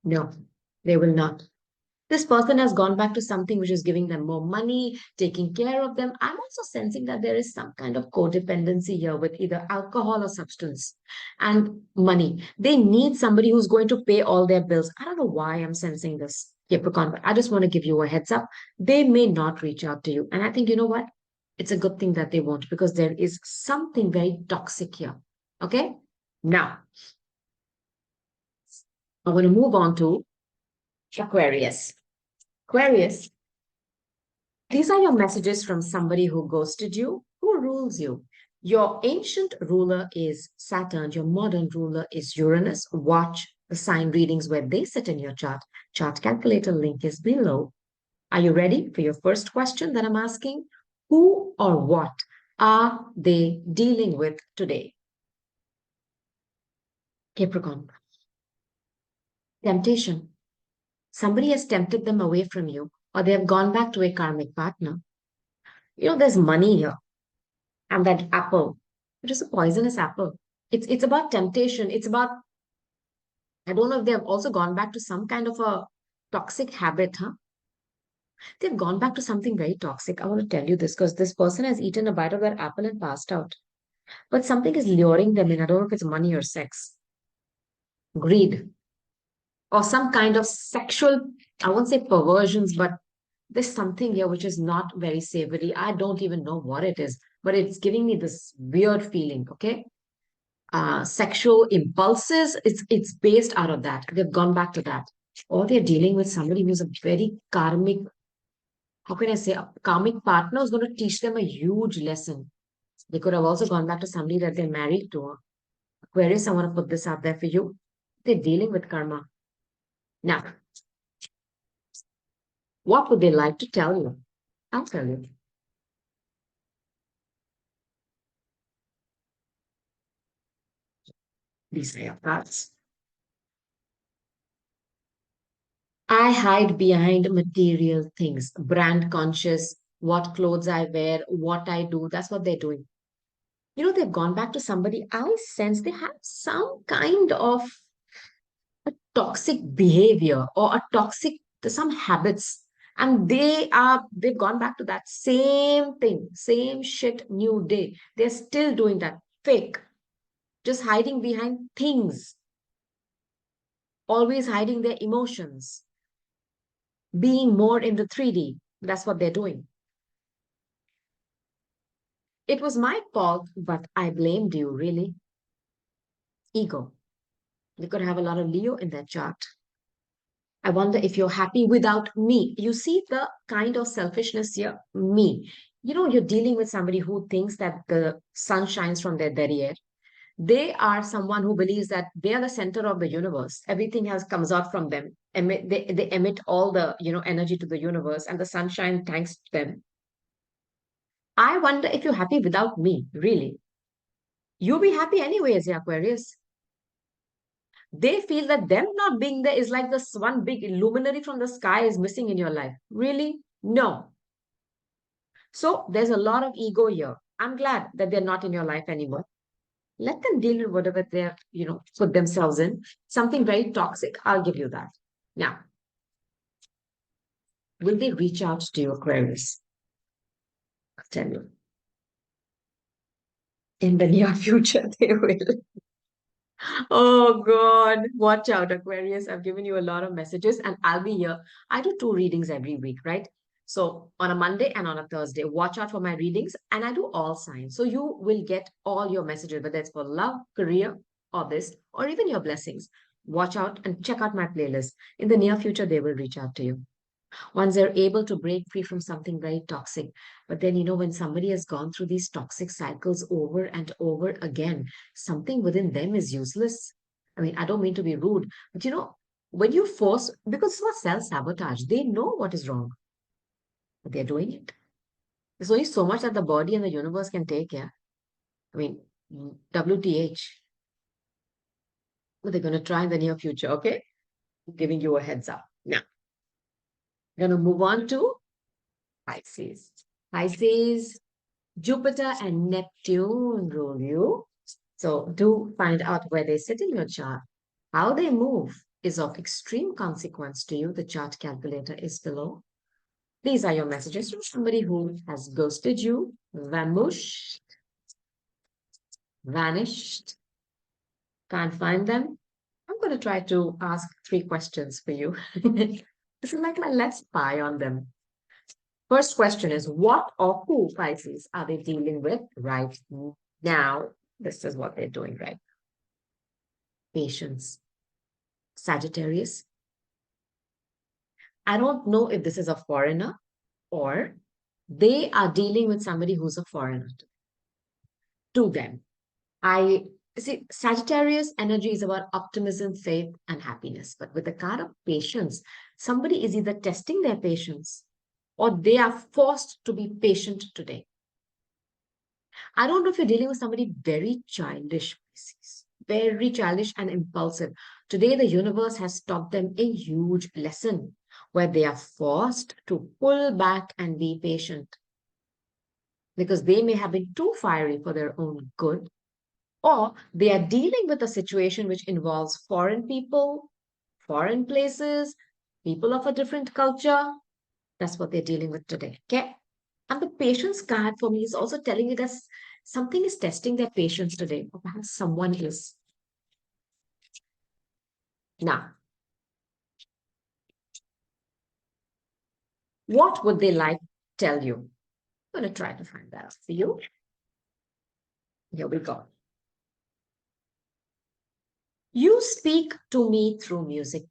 No, they will not. This person has gone back to something which is giving them more money, taking care of them. I'm also sensing that there is some kind of codependency here with either alcohol or substance and money. They need somebody who's going to pay all their bills. I don't know why I'm sensing this, Capricorn, but I just want to give you a heads up. They may not reach out to you. And I think, you know what? It's a good thing that they won't, because there is something very toxic here. Okay? Now, I'm going to move on to Aquarius. Aquarius, these are your messages from somebody who ghosted you, who rules you. Your ancient ruler is Saturn, your modern ruler is Uranus. Watch the sign readings where they sit in your chart. Chart calculator link is below. Are you ready for your first question that I'm asking? Who or what are they dealing with today? Capricorn, temptation. Somebody has tempted them away from you, or they have gone back to a karmic partner. There's money here. And that apple, it is a poisonous apple. It's about temptation. It's about, I don't know if they have also gone back to some kind of a toxic habit, huh? They've gone back to something very toxic. I want to tell you this because this person has eaten a bite of that apple and passed out. But something is luring them in. I don't know if it's money or sex, greed, or some kind of sexual, I won't say perversions, but there's something here which is not very savory. I don't even know what it is, but it's giving me this weird feeling, okay? Sexual impulses, it's based out of that. They've gone back to that. Or they're dealing with somebody who's a very karmic, how can I say, a karmic partner who's going to teach them a huge lesson. They could have also gone back to somebody that they're married to. Aquarius, I want to put this out there for you. They're dealing with karma. Now, what would they like to tell you? I'll tell you. These are your thoughts. I hide behind material things, brand conscious, what clothes I wear, what I do. That's what they're doing. They've gone back to somebody. I sense they have some kind of toxic behavior or a toxic, some habits. And they've gone back to that same thing, same shit, new day. They're still doing that fake, just hiding behind things, always hiding their emotions, being more in the 3D. That's what they're doing. It was my fault, but I blamed you, really. Ego. You could have a lot of Leo in that chart. I wonder if you're happy without me. You see the kind of selfishness here? Me. You're dealing with somebody who thinks that the sun shines from their derriere. They are someone who believes that they are the center of the universe. Everything else comes out from them. They emit all the, energy to the universe, and the sunshine thanks them. I wonder if you're happy without me, really. You'll be happy anyways, yeah, Aquarius. They feel that them not being there is like this one big luminary from the sky is missing in your life. Really? No. So there's a lot of ego here. I'm glad that they're not in your life anymore. Let them deal with whatever they're, put themselves in. Something very toxic, I'll give you that. Now, will they reach out to you, Aquarius? I'll tell you. In the near future, they will. Oh God, watch out, Aquarius. I've given you a lot of messages and I'll be here. I do two readings every week, right? So on a Monday and on a Thursday, watch out for my readings and I do all signs. So you will get all your messages, whether it's for love, career, or this, or even your blessings. Watch out and check out my playlist. In the near future, they will reach out to you once they're able to break free from something very toxic. But then, when somebody has gone through these toxic cycles over and over again, something within them is useless. I mean, I don't mean to be rude, but when you force, because it's not self sabotage, they know what is wrong, but they're doing it. There's only so much that the body and the universe can take, yeah. I mean, WTH. But they're going to try in the near future, okay? I'm giving you a heads up. Now, I'm going to move on to Pisces. Pisces, Jupiter and Neptune rule you. So do find out where they sit in your chart. How they move is of extreme consequence to you. The chart calculator is below. These are your messages from somebody who has ghosted you, vanished, can't find them. I'm going to try to ask 3 questions for you. This is like my let's spy on them. First question is, what or who, Pisces, are they dealing with right now? This is what they're doing, right? Patience. Sagittarius. I don't know if this is a foreigner or they are dealing with somebody who's a foreigner to them. I see Sagittarius energy is about optimism, faith, and happiness. But with the card of patience, somebody is either testing their patience or they are forced to be patient today. I don't know if you're dealing with somebody very childish, Pisces, very childish and impulsive. Today, the universe has taught them a huge lesson where they are forced to pull back and be patient because they may have been too fiery for their own good, or they are dealing with a situation which involves foreign people, foreign places, people of a different culture. That's what they're dealing with today. Okay. And the patience card for me is also telling you that something is testing their patience today, or perhaps someone is. Now, what would they like to tell you? I'm going to try to find that out for you. Here we go. You speak to me through music.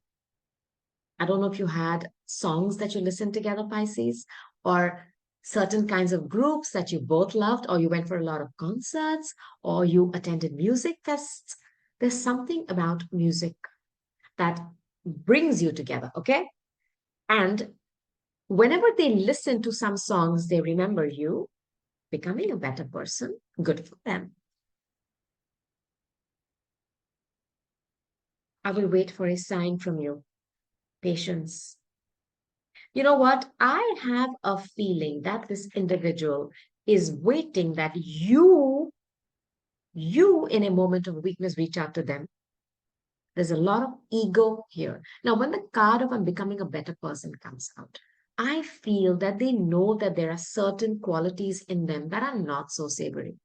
I don't know if you had songs that you listened together, Pisces, or certain kinds of groups that you both loved, or you went for a lot of concerts, or you attended music fests. There's something about music that brings you together, okay? And whenever they listen to some songs, they remember you becoming a better person. Good for them. I will wait for a sign from you. Patience. You know what? I have a feeling that this individual is waiting that you in a moment of weakness reach out to them. There's a lot of ego here. Now, when the card of I'm becoming a better person comes out, I feel that they know that there are certain qualities in them that are not so savory.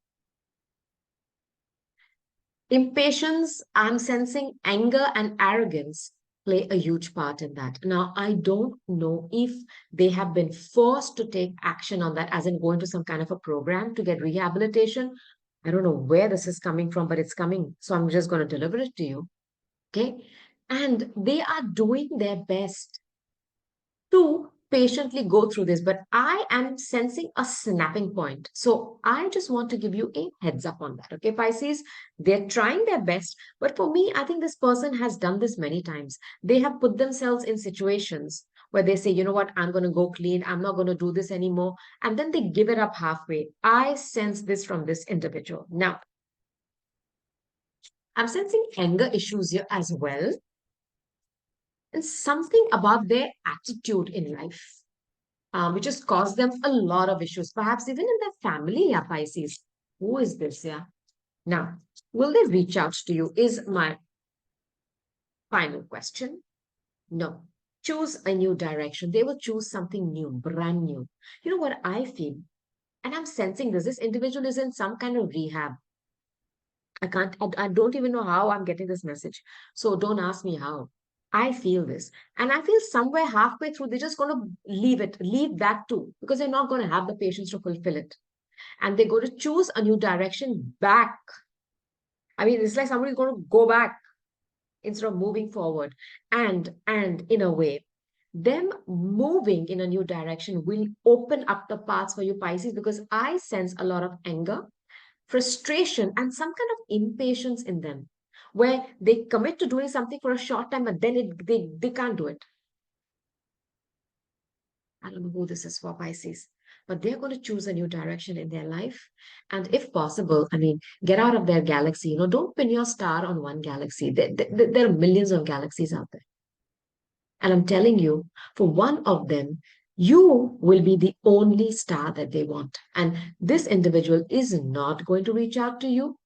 Impatience, I'm sensing anger and arrogance play a huge part in that. Now, I don't know if they have been forced to take action on that, as in going to some kind of a program to get rehabilitation. I don't know where this is coming from, but it's coming. So I'm just going to deliver it to you. Okay. And they are doing their best to patiently go through this, but I am sensing a snapping point. So I just want to give you a heads up on that. Okay, Pisces, they're trying their best, but for me, I think this person has done this many times. They have put themselves in situations where they say, you know what, I'm going to go clean, I'm not going to do this anymore. And then they give it up halfway. I sense this from this individual. Now, I'm sensing anger issues here as well, and something about their attitude in life. which has caused them a lot of issues, perhaps even in their family, yeah, Pisces. Who is this, yeah? Now, will they reach out to you? Is my final question. No. Choose a new direction. They will choose something new, brand new. You know what I feel? And I'm sensing this. This individual is in some kind of rehab. I don't even know how I'm getting this message. So don't ask me how. I feel this. And I feel somewhere halfway through, they're just going to leave that too, because they're not going to have the patience to fulfill it. And they're going to choose a new direction back. I mean, it's like somebody's going to go back instead of moving forward. And in a way, them moving in a new direction will open up the paths for you, Pisces, because I sense a lot of anger, frustration, and some kind of impatience in them, where they commit to doing something for a short time, but then they can't do it. I don't know who this is for, Pisces, but they're going to choose a new direction in their life. And if possible, I mean, get out of their galaxy. Don't pin your star on one galaxy. There are millions of galaxies out there. And I'm telling you, for one of them, you will be the only star that they want. And this individual is not going to reach out to you.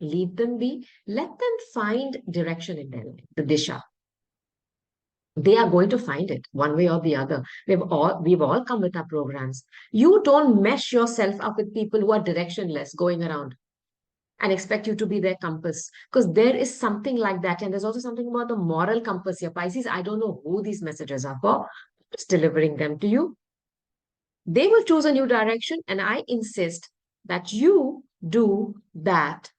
Leave them be. Let them find direction in their life, the disha. They are going to find it one way or the other. We've all come with our programs. You don't mesh yourself up with people who are directionless going around and expect you to be their compass, because there is something like that. And there's also something about the moral compass here, Pisces. I don't know who these messages are for. It's delivering them to you. They will choose a new direction, and I insist that you do that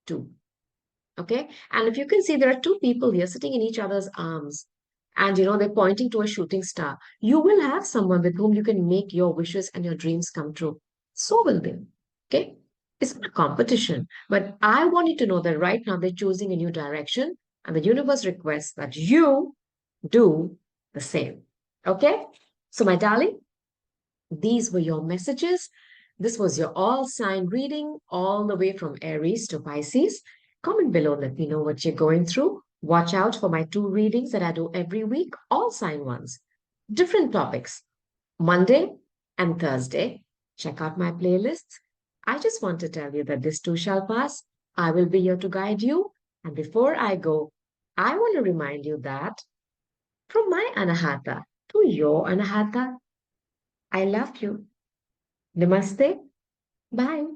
too. Okay. And if you can see, there are two people here sitting in each other's arms, and they're pointing to a shooting star. You will have someone with whom you can make your wishes and your dreams come true. So will they. Okay. It's not a competition, but I want you to know that right now they're choosing a new direction, and the universe requests that you do the same. Okay. So, my darling, these were your messages. This was your all sign reading, all the way from Aries to Pisces. Comment below, let me know what you're going through. Watch out for my two readings that I do every week, all sign ones. Different topics, Monday and Thursday. Check out my playlists. I just want to tell you that this too shall pass. I will be here to guide you. And before I go, I want to remind you that from my Anahata to your Anahata, I love you. Namaste. Bye.